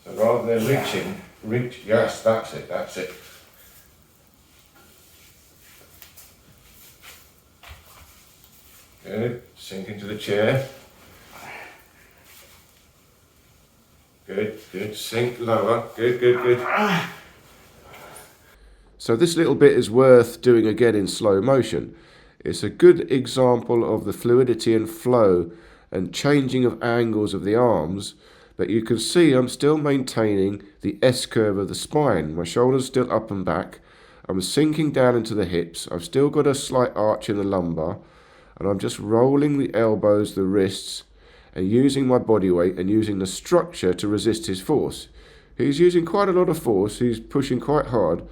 So rather than reach, yes, that's it, that's it. Good, sink into the chair. Good, good, sink lower, good, good, good. So this little bit is worth doing again in slow motion. It's a good example of the fluidity and flow and changing of angles of the arms, but you can see I'm still maintaining the S-curve of the spine. My shoulders still up and back. I'm sinking down into the hips. I've still got a slight arch in the lumbar, and I'm just rolling the elbows, the wrists, and using my body weight and using the structure to resist his force. He's using quite a lot of force. He's pushing quite hard.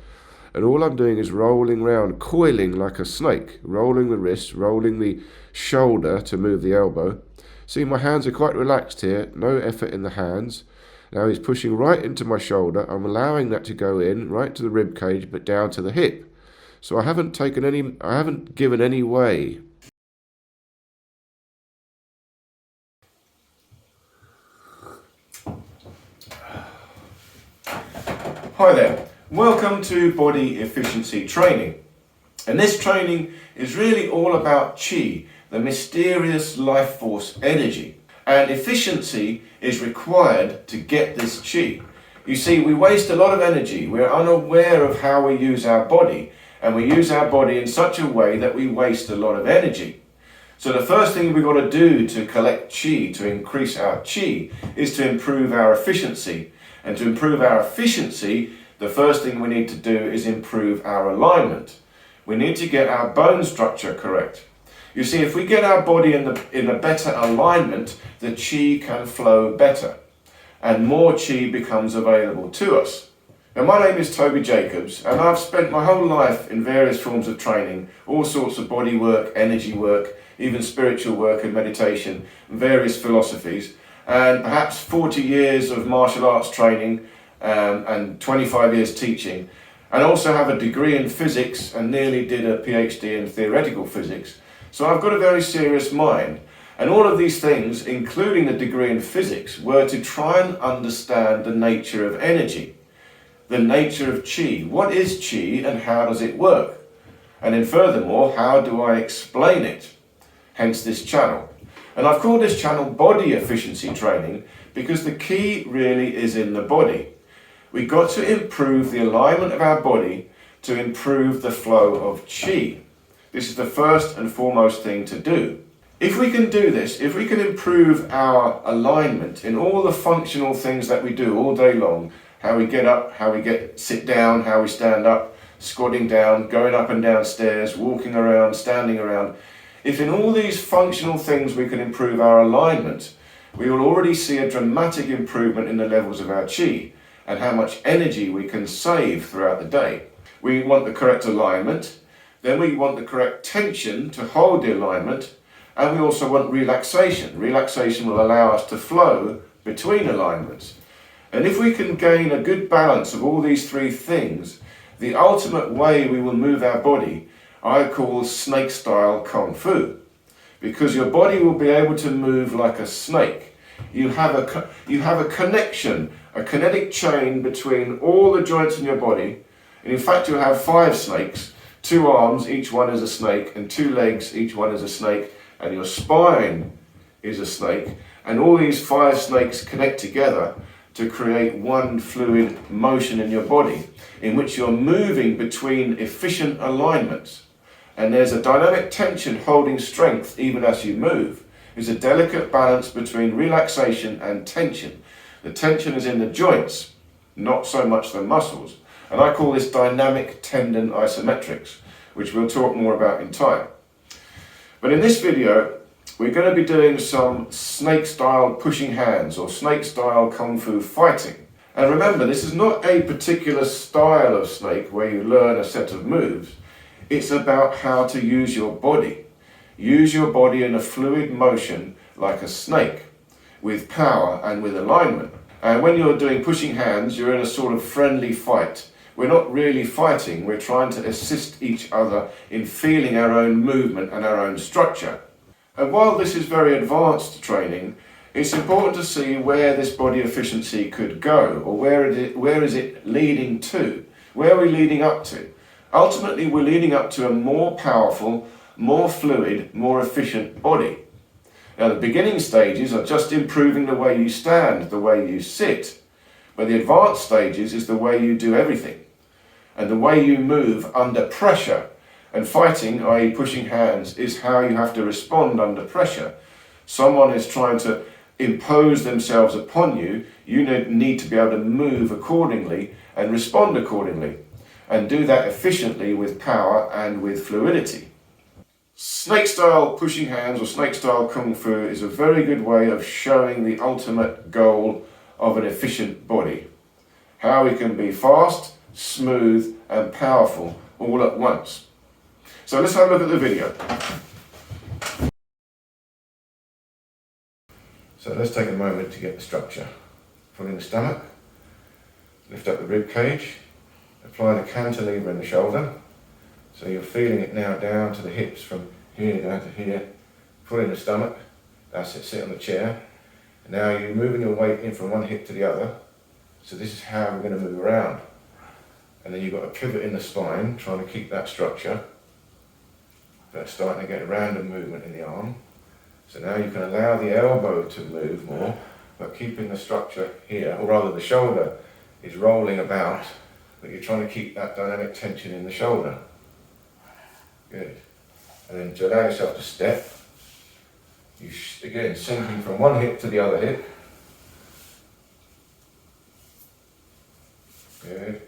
And all I'm doing is rolling round, coiling like a snake, rolling the wrist, rolling the shoulder to move the elbow. See, my hands are quite relaxed here, no effort in the hands. Now he's pushing right into my shoulder. I'm allowing that to go in, right to the rib cage, but down to the hip. So I haven't given any way. Hi there. Welcome to Body Efficiency Training. And this training is really all about Qi, the mysterious life force energy. And efficiency is required to get this Qi. You see, we waste a lot of energy. We're unaware of how we use our body, and we use our body in such a way that we waste a lot of energy. So the first thing we've got to do to collect Qi, to increase our Qi, is to improve our efficiency. And to improve our efficiency, the first thing we need to do is improve our alignment. We need to get our bone structure correct. You see, if we get our body in a better alignment, the Qi can flow better and more Qi becomes available to us. Now, my name is Toby Jacobs, and I've spent my whole life in various forms of training, all sorts of body work, energy work, even spiritual work and meditation, various philosophies, and perhaps 40 years of martial arts training and 25 years teaching, and also have a degree in physics and nearly did a PhD in theoretical physics. So I've got a very serious mind. And all of these things, including the degree in physics, were to try and understand the nature of energy, the nature of Qi. What is Qi and how does it work? And then furthermore, how do I explain it? Hence this channel. And I've called this channel Body Efficiency Training because the key really is in the body. We've got to improve the alignment of our body to improve the flow of Qi. This is the first and foremost thing to do. If we can do this, if we can improve our alignment in all the functional things that we do all day long, how we get up, how we sit down, how we stand up, squatting down, going up and down stairs, walking around, standing around, if in all these functional things we can improve our alignment, we will already see a dramatic improvement in the levels of our Qi and how much energy we can save throughout the day. We want the correct alignment, then we want the correct tension to hold the alignment, and we also want relaxation. Relaxation will allow us to flow between alignments. And if we can gain a good balance of all these three things, the ultimate way we will move our body I call snake style Kung Fu, because your body will be able to move like a snake. You have a connection, a kinetic chain between all the joints in your body, and in fact you'll have 5 snakes, 2 arms, each one is a snake, and 2 legs, each one is a snake, and your spine is a snake, and all these 5 snakes connect together to create one fluid motion in your body, in which you're moving between efficient alignments. And there's a dynamic tension holding strength even as you move. There's a delicate balance between relaxation and tension. The tension is in the joints, not so much the muscles. And I call this dynamic tendon isometrics, which we'll talk more about in time. But in this video, we're going to be doing some snake-style pushing hands or snake-style Kung Fu fighting. And remember, this is not a particular style of snake where you learn a set of moves. It's about how to use your body. Use your body in a fluid motion like a snake, with power and with alignment. And when you're doing pushing hands, you're in a sort of friendly fight. We're not really fighting, we're trying to assist each other in feeling our own movement and our own structure. And while this is very advanced training, it's important to see where this body efficiency could go, or where is it leading to? Where are we leading up to? Ultimately, we're leading up to a more powerful, more fluid, more efficient body. Now, the beginning stages are just improving the way you stand, the way you sit. But the advanced stages is the way you do everything. And the way you move under pressure. And fighting, i.e. pushing hands, is how you have to respond under pressure. Someone is trying to impose themselves upon you. You need to be able to move accordingly and respond accordingly. And do that efficiently with power and with fluidity. Snake style pushing hands or snake style kung fu is a very good way of showing the ultimate goal of an efficient body. How we can be fast, smooth and powerful all at once. So let's have a look at the video. So let's take a moment to get the structure. Pull in the stomach, lift up the rib cage, apply the cantilever in the shoulder. So you're feeling it now down to the hips from here down to here. Pull in the stomach, that's it, sit on the chair. And now you're moving your weight in from one hip to the other. So this is how we're going to move around. And then you've got a pivot in the spine, trying to keep that structure. But starting to get a random movement in the arm. So now you can allow the elbow to move more, but keeping the structure here, or rather the shoulder is rolling about, but you're trying to keep that dynamic tension in the shoulder. Good. And then to allow yourself to step, you again sinking from one hip to the other hip. Good.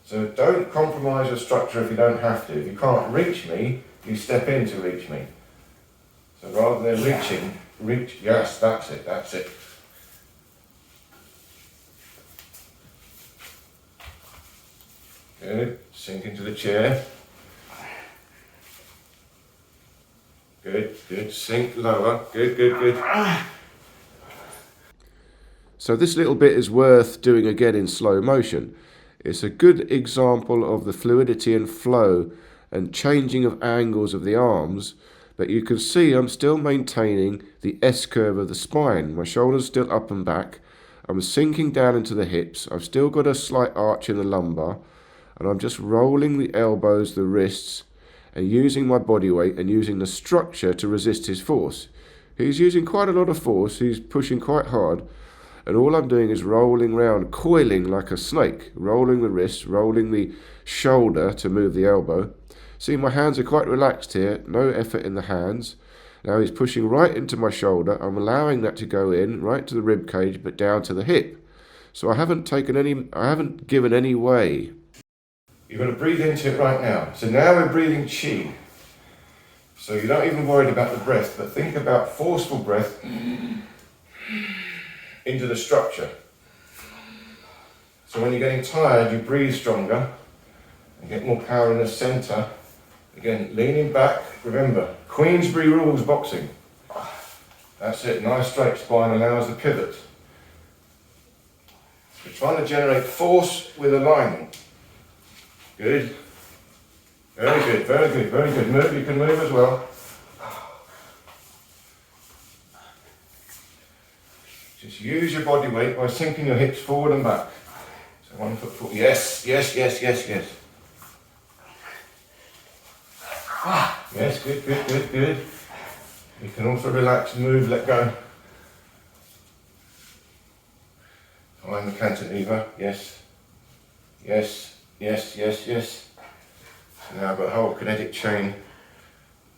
So don't compromise your structure if you don't have to. If you can't reach me, you step in to reach me. So rather than reach, yes, that's it, that's it. Good, sink into the chair. Good, good, sink lower, good, good, good. So this little bit is worth doing again in slow motion. It's a good example of the fluidity and flow and changing of angles of the arms, but you can see I'm still maintaining the S-curve of the spine. My shoulder's still up and back. I'm sinking down into the hips. I've still got a slight arch in the lumbar, and I'm just rolling the elbows, the wrists, and using my body weight and using the structure to resist his force. He's using quite a lot of force. He's pushing quite hard. And all I'm doing is rolling around, coiling like a snake, rolling the wrist, rolling the shoulder to move the elbow. See, my hands are quite relaxed here, no effort in the hands. Now he's pushing right into my shoulder. I'm allowing that to go in, right to the rib cage, but down to the hip. So I haven't given any way. You're going to breathe into it right now. So now we're breathing chi. So you're not even worried about the breath, but think about forceful breath into the structure. So when you're getting tired, you breathe stronger and get more power in the center. Again, leaning back. Remember, Queensberry rules boxing. That's it, nice straight spine allows the pivot. We're trying to generate force with alignment. Good. Very good, very good, very good. Move, you can move as well. Just use your body weight by sinking your hips forward and back. So 1 foot forward. Yes, yes, yes, yes, yes. Yes, good, good, good, good. You can also relax, move, let go. Find the cantilever. Yes. Yes, yes, yes, yes. So now I've got a whole kinetic chain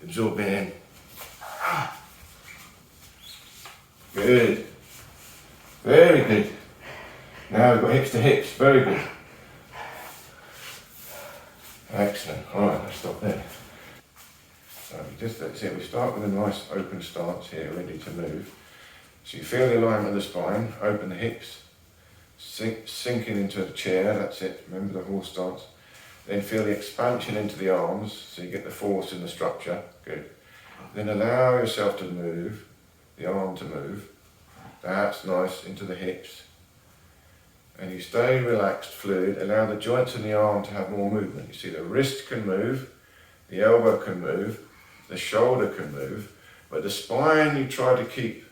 absorbing in. Good. Very good. Now we've got hips to hips. Very good. Excellent. Alright, let's stop there. So that's it. We start with a nice open stance here, ready to move. So you feel the alignment of the spine, open the hips, sinking into the chair, that's it. Remember the horse stance. Then feel the expansion into the arms, so you get the force in the structure. Good. Then allow yourself to move, the arm to move. That's nice, into the hips. And you stay relaxed, fluid, allow the joints in the arm to have more movement. You see the wrist can move, the elbow can move, the shoulder can move, But the spine you try to keep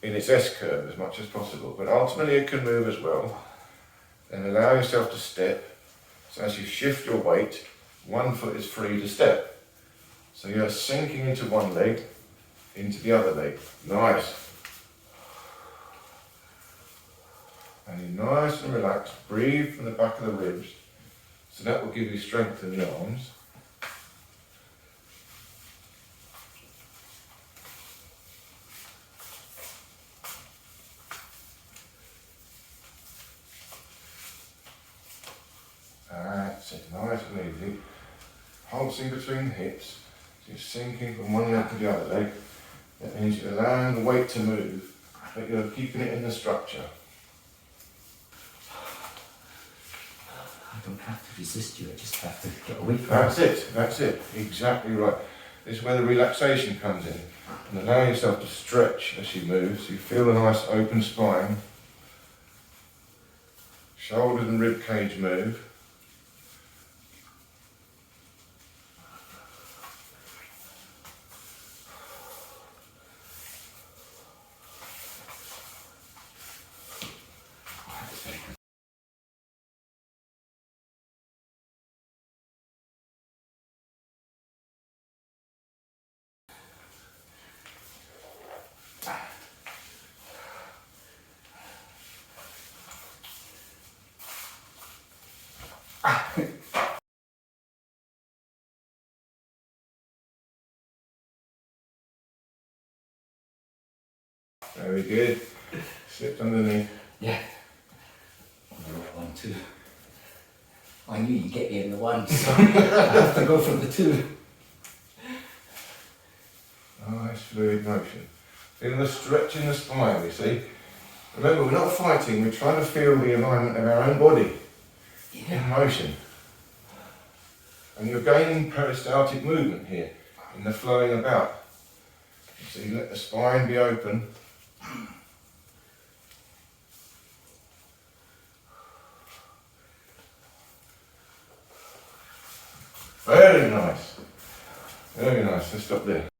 in its S-curve as much as possible, but ultimately it can move as well. And allow yourself to step. So as you shift your weight, one foot is free to step. So you're sinking into one leg, into the other leg. Nice. And you're nice and relaxed. Breathe from the back of the ribs. So that will give you strength in the arms. That's it, nice and easy. Pulsing between the hips. So you're sinking from one leg to the other leg. That means you're allowing the weight to move, but you're keeping it in the structure. I don't have to resist you, I just have to get away from That's it, exactly right. This is where the relaxation comes in. And allow yourself to stretch as you move, so you feel a nice open spine. Shoulders and rib cage move. Very good. Slipped underneath. Yeah. The right one too. I knew you'd get me in the one, so I have to go for the two. Nice fluid motion. Feel the stretch in the spine, you see. Remember, we're not fighting, we're trying to feel the alignment of our own body in motion. And you're gaining peristaltic movement here in the flowing about. So you let the spine be open. Very nice. Very nice. Let's stop there.